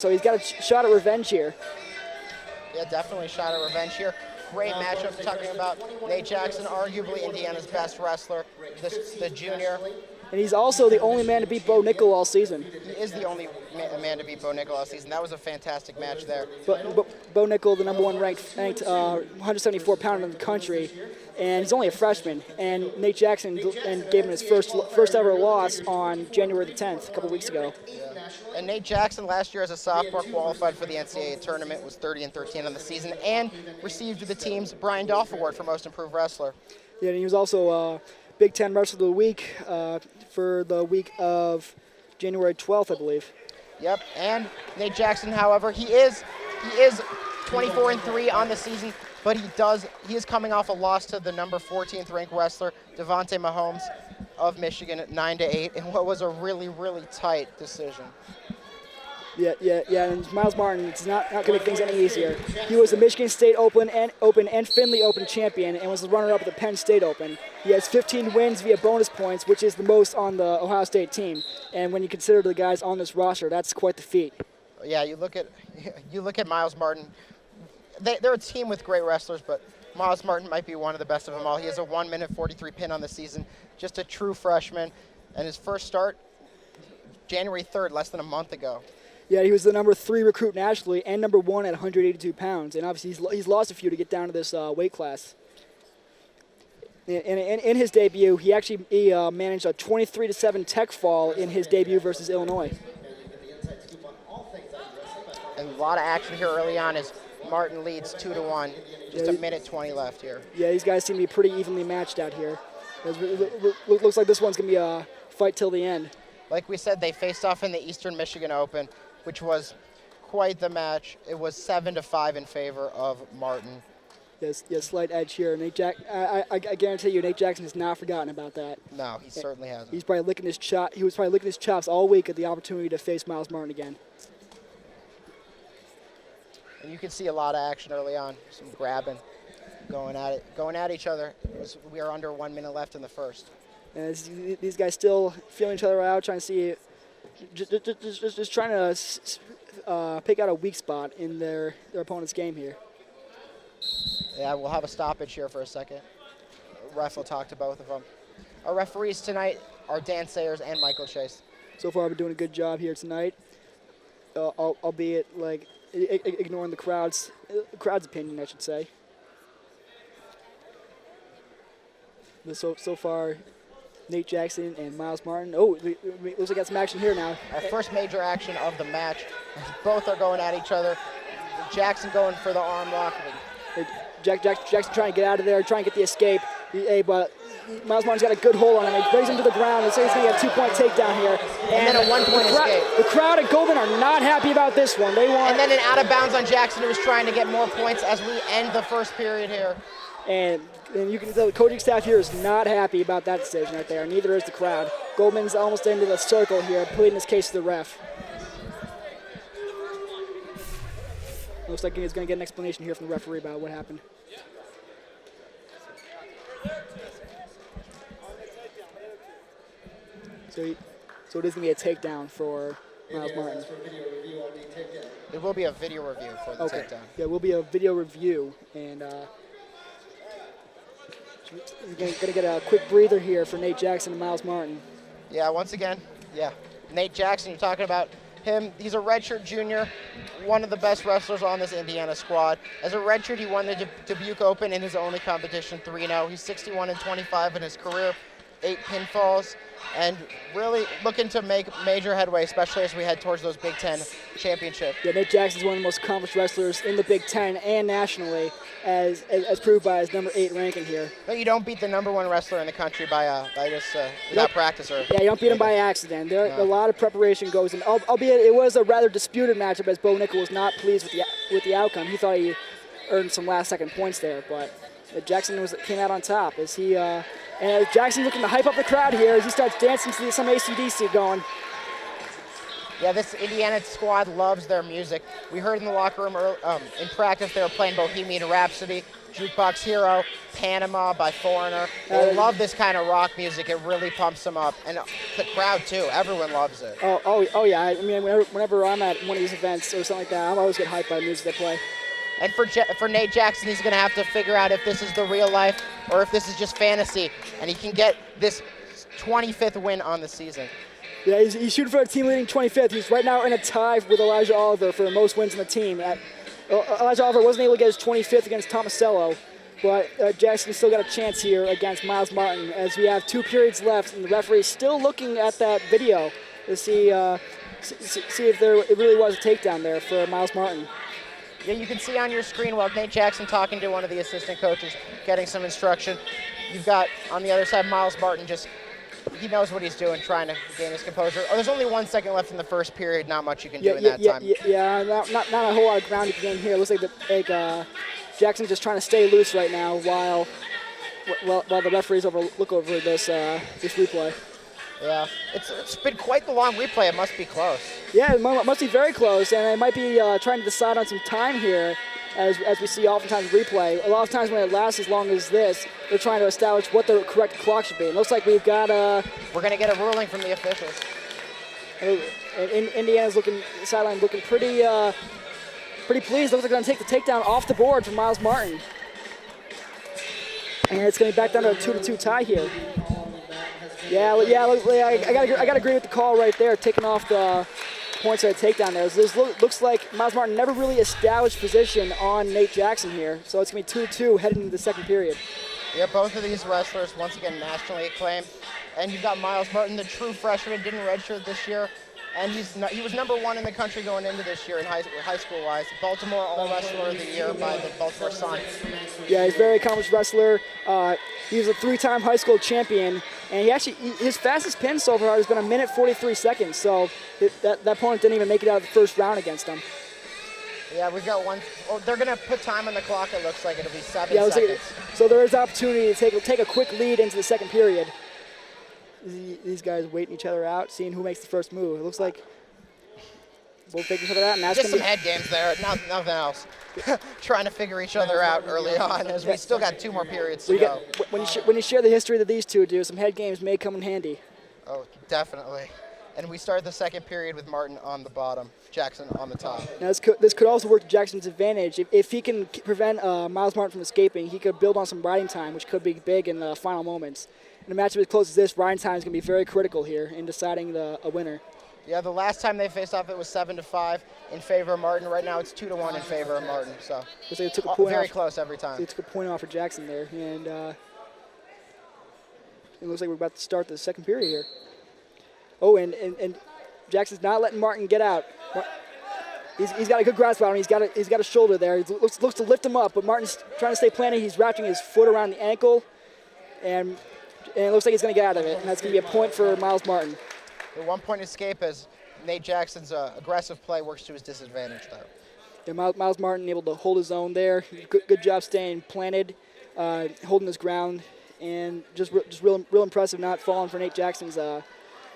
So he's got a shot at revenge here. Yeah, definitely a shot at revenge here. Great matchup talking about Nate Jackson, arguably Indiana's best wrestler, the junior. And he's also the only man to beat Bo Nickel all season. He is the only man to beat Bo Nickel all season. That was a fantastic match there. Bo Nickel, the number one ranked 174 pounder in the country, and he's only a freshman. And Nate Jackson gave him his first ever loss on January the 10th, a couple weeks ago. Yeah. And Nate Jackson last year as a sophomore qualified for the NCAA tournament, was 30-13 on the season, and received the team's Brian Dolph Award for Most Improved Wrestler. Yeah, and he was also Big Ten Wrestler of the Week for the week of January 12th, I believe. Yep, and Nate Jackson, however, he is 24-3 on the season, but he is coming off a loss to the number 14th ranked wrestler, Devontae Mahomes of Michigan at 9-8 in what was a really, really tight decision. Yeah, and Miles Martin, it's not going to make things any easier. He was the Michigan State Open and Findlay Open champion and was the runner-up at the Penn State Open. He has 15 wins via bonus points, which is the most on the Ohio State team. And when you consider the guys on this roster, that's quite the feat. Yeah, you look at Miles Martin. They're a team with great wrestlers, but Miles Martin might be one of the best of them all. He has a 1-minute 43 pin on the season, just a true freshman, and his first start, January 3rd, less than a month ago. Yeah, he was the number 3 recruit nationally and number 1 at 182 pounds, and obviously he's lost a few to get down to this weight class. In his debut, he actually managed a 23-7 tech fall in his debut versus Illinois. And a lot of action here early on as Martin leads 2-1. Just a minute 20 left here. Yeah, these guys seem to be pretty evenly matched out here. It looks like this one's going to be a fight till the end. Like we said, they faced off in the Eastern Michigan Open, which was quite the match. It was 7-5 in favor of Martin. Yes, slight edge here. I guarantee you, Nate Jackson has not forgotten about that. No, he certainly hasn't. He's probably licking his He was probably licking his chops all week at the opportunity to face Miles Martin again. And you can see a lot of action early on, some grabbing, going at each other. We are under 1 minute left in the first. And these guys still feeling each other out, trying to see, just trying to pick out a weak spot in their opponent's game here. Yeah, we'll have a stoppage here for a second. Ref will talk to both of them. Our referees tonight are Dan Sayers and Michael Chase. So far, I've been doing a good job here tonight, albeit like ignoring the crowd's opinion, I should say. But so far, Nate Jackson and Miles Martin. Oh, looks like we got some action here now. Our first major action of the match. Both are going at each other. Jackson going for the arm lock. Jackson trying to get out of there, trying to get the escape. But Miles Martin's got a good hold on him. He brings him to the ground. It's going to be a 2-point takedown here. And then a 1-point escape. The crowd at Goldman are not happy about this one. They want. And then an out of bounds on Jackson, who was trying to get more points as we end the first period here. And you can tell the coaching staff here is not happy about that decision right there. Neither is the crowd. Goldman's almost into the circle here, pleading his case to the ref. Looks like he's going to get an explanation here from the referee about what happened. So it is going to be a takedown for Miles Martin. There will be a video review for the takedown. Yeah, will be a video review, and we're going to get a quick breather here for Nate Jackson and Miles Martin. Yeah, once again, Nate Jackson, you're talking about him. He's a redshirt junior, one of the best wrestlers on this Indiana squad. As a redshirt, he won the Dubuque Open in his only competition, 3-0. He's 61-25 in his career, 8 pinfalls, and really looking to make major headway, especially as we head towards those Big Ten championships. Yeah, Nate Jackson's one of the most accomplished wrestlers in the Big Ten and nationally, as proved by his number 8 ranking here. But you don't beat the number 1 wrestler in the country by just without practice. Or yeah, you don't beat him by accident. A lot of preparation goes in. Albeit it was a rather disputed matchup, as Bo Nickel was not pleased with the outcome. He thought he earned some last-second points there, but Jackson came out on top as he. And Jackson's looking to hype up the crowd here as he starts dancing to some AC/DC going. Yeah, this Indiana squad loves their music. We heard in the locker room in practice they were playing Bohemian Rhapsody. Jukebox Hero, Panama by Foreigner. They love this kind of rock music. It really pumps them up. And the crowd, too. Everyone loves it. Oh yeah. I mean, whenever I'm at one of these events or something like that, I'm always get hyped by the music they play. And for Nate Jackson, he's going to have to figure out if this is the real life or if this is just fantasy. And he can get this 25th win on the season. Yeah, he's shooting for a team-leading 25th. He's right now in a tie with Elijah Oliver for the most wins in the team. Elijah Oliver wasn't able to get his 25th against Tomasello, but Jackson still got a chance here against Miles Martin as we have 2 periods left, and the referee is still looking at that video to see if it really was a takedown there for Miles Martin. Yeah, you can see on your screen while Nate Jackson talking to one of the assistant coaches, getting some instruction. You've got on the other side Miles Martin he knows what he's doing, trying to gain his composure. Oh, there's only 1 second left in the first period. Not much you can do in that time. Yeah, not a whole lot of ground you can gain here. It looks like Jackson's just trying to stay loose right now while the referees look over this replay. Yeah, it's been quite the long replay. It must be close. Yeah, it must be very close, and they might be trying to decide on some time here, as we see oftentimes replay. A lot of times when it lasts as long as this, they're trying to establish what the correct clock should be. It looks like we've got we're going to get a ruling from the officials. Indiana's sideline looking pretty pleased. Looks like they're going to take the takedown off the board from Miles Martin. And it's going to be back down to a 2-2 tie here. Yeah, I got to agree with the call right there, taking off the points at a takedown there. This looks like Miles Martin never really established position on Nate Jackson here, so it's going to be 2-2 heading into the second period. Yeah, both of these wrestlers, once again, nationally acclaimed. And you've got Miles Martin, the true freshman, didn't redshirt this year. And he was number 1 in the country going into this year in high school-wise. Baltimore All-Wrestler of the Year by the Baltimore Sun. Yeah, he's a very accomplished wrestler. He was a 3-time high school champion, and his fastest pin so far has been 1:43 seconds. So that opponent didn't even make it out of the first round against him. Yeah, we've got one. Oh, they're going to put time on the clock. It looks like it'll be 7 seconds. So there is opportunity to take a quick lead into the second period. These guys waiting each other out, seeing who makes the first move. It looks like both taking each other out. And that's just some head games there, nothing else. Trying to figure each other out early on, as we still got 2 more periods to go. When you share the history that these two do, some head games may come in handy. Oh, definitely. And we start the second period with Martin on the bottom, Jackson on the top. Now this could also work to Jackson's advantage. If he can prevent Miles Martin from escaping, he could build on some riding time, which could be big in the final moments. In a matchup as close as this, riding time is going to be very critical here in deciding a winner. Yeah, the last time they faced off, it was 7-5 in favor of Martin. Right now, it's 2-1 in favor of Martin. So they took a point very close every time. They took a point off for Jackson there, and it looks like we're about to start the second period here. Oh, and Jackson's not letting Martin get out. He's got a good grasp on him. He's got a shoulder there. He looks to lift him up, but Martin's trying to stay planted. He's wrapping his foot around the ankle, and it looks like he's going to get out of it, and that's going to be a point for Miles Martin. The 1-point escape as Nate Jackson's aggressive play works to his disadvantage, though. Yeah, Miles Martin able to hold his own there. Good job staying planted, holding his ground, and just real impressive not falling for Nate Jackson's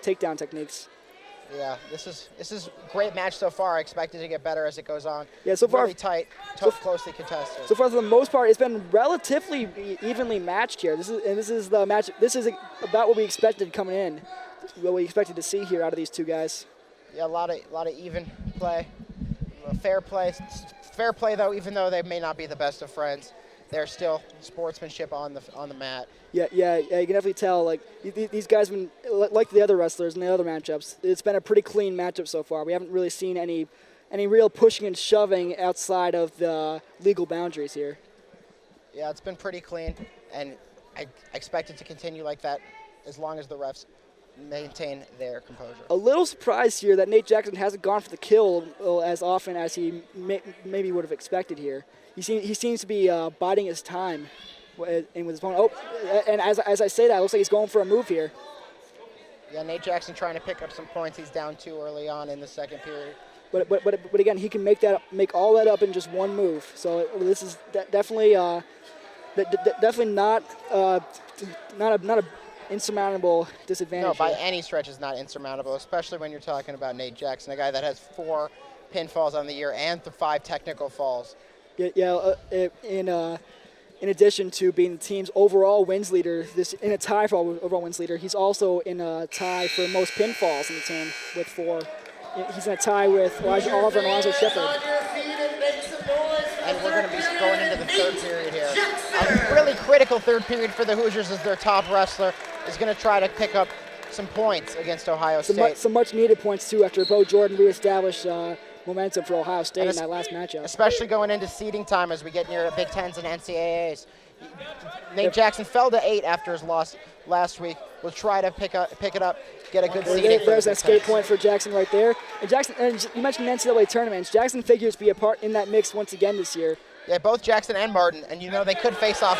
takedown techniques. Yeah, this is a great match so far. I expect it to get better as it goes on. Yeah, so far really tight, closely contested. So far, for the most part, it's been relatively evenly matched here. This is the match. This is about what we expected coming in. What we expected to see here out of these two guys. Yeah, a lot of even play, fair play. Fair play though, even though they may not be the best of friends, there's still sportsmanship on the mat. Yeah, you can definitely tell. Like these guys have been like the other wrestlers in the other matchups. It's been a pretty clean matchup so far. We haven't really seen any real pushing and shoving outside of the legal boundaries here. Yeah, it's been pretty clean, and I expect it to continue like that as long as the refs maintain their composure. A little surprised here that Nate Jackson hasn't gone for the kill as often as he maybe would have expected here. He seems to be biding his time and with his opponent. Oh, and as I say that, it looks like he's going for a move here. Yeah, Nate Jackson trying to pick up some points. He's down 2 early on in the second period. But again, he can make all that up in just one move. So this is definitely not a insurmountable disadvantage. No, by any stretch is not insurmountable, especially when you're talking about Nate Jackson, a guy that has 4 pinfalls on the year and 5 technical falls. Yeah, in addition to being the team's overall wins leader, in a tie for overall wins leader, he's also in a tie for most pinfalls in the team with 4. He's in a tie with Elijah Oliver and Alonzo Shepard. And we're going to be going into the third period here. A really critical third period for the Hoosiers as their top wrestler is going to try to pick up some points against Ohio State. Some much needed points too after Bo Jordan reestablished momentum for Ohio State in that last matchup. Especially going into seeding time as we get near Big Tens and NCAAs. Nate Jackson fell to 8 after his loss last week. We'll try to pick it up, get a good seeding. There's that escape point for Jackson right there. And Jackson, and you mentioned NCAA tournaments. Jackson figures to be a part in that mix once again this year. Yeah, both Jackson and Martin, and you know they could face off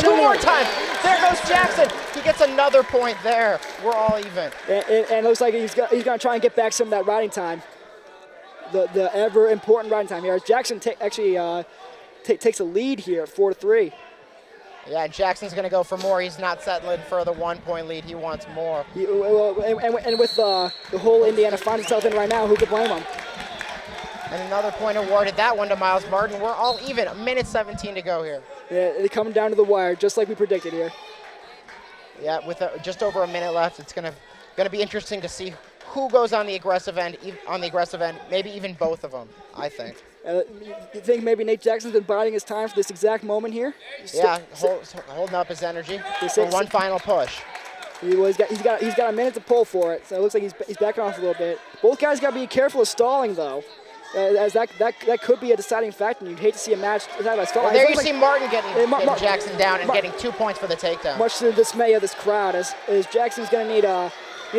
two more times. There goes Jackson. He gets another point there. We're all even. And it looks like he's going to try and get back some of that riding time. The ever important riding time here. Jackson actually takes a lead here, 4-3. Yeah, Jackson's going to go for more. He's not settling for the 1-point lead. He wants more. And with the whole Indiana finds itself in right now, who could blame him? And another point awarded, that one to Miles Martin. We're all even, 1:17 to go here. Yeah, they're coming down to the wire, just like we predicted here. Yeah, with just over a minute left, it's gonna be interesting to see who goes on the aggressive end. Maybe even both of them, I think. You think maybe Nate Jackson's been biding his time for this exact moment here? Yeah, holding up his energy for one final push. He's got a minute to pull for it, so it looks like he's backing off a little bit. Both guys got to be careful of stalling, though, as that could be a deciding factor. And you'd hate to see a match decided by stalling. Well, there you see Martin getting Jackson down and getting 2 points for the takedown. Much to the dismay of this crowd, as Jackson's going to need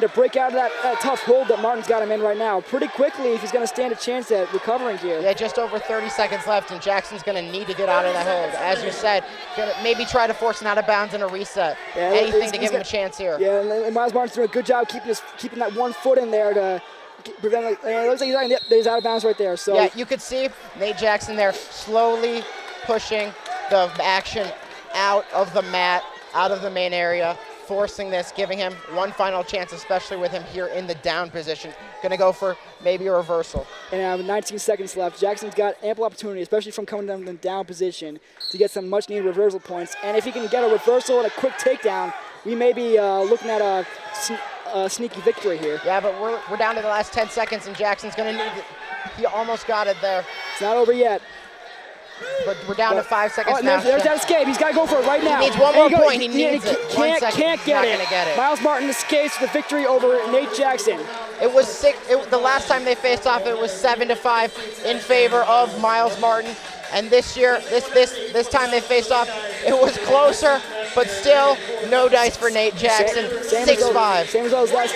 to break out of that tough hold that Martin's got him in right now pretty quickly if he's going to stand a chance at recovering here. Yeah, just over 30 seconds left, and Jackson's going to need to get out of that hold. As you said, gonna maybe try to force an out of bounds and a reset. Yeah, anything to give him a chance here. Yeah, and Miles Martin's doing a good job keeping that 1 foot in there to prevent. It looks like he's out of bounds right there. So yeah, you could see Nate Jackson there slowly pushing the action out of the mat, out of the main area, forcing this, giving him one final chance, especially with him here in the down position. Going to go for maybe a reversal. And with 19 seconds left, Jackson's got ample opportunity, especially from coming down in the down position, to get some much-needed reversal points. And if he can get a reversal and a quick takedown, we may be looking at a sneaky victory here. Yeah, but we're down to the last 10 seconds, and Jackson's going to need it. He almost got it there. It's not over yet. But we're down to 5 seconds now. There's that escape. He's got to go for it right now. He needs one more point. He needs it. Can't get it. Miles Martin escapes the victory over Nate Jackson. It was the last time they faced off, it was 7-5 in favor of Miles Martin. And this year, this time they faced off, it was closer, but still no dice for Nate Jackson. 6-5. Same as last time.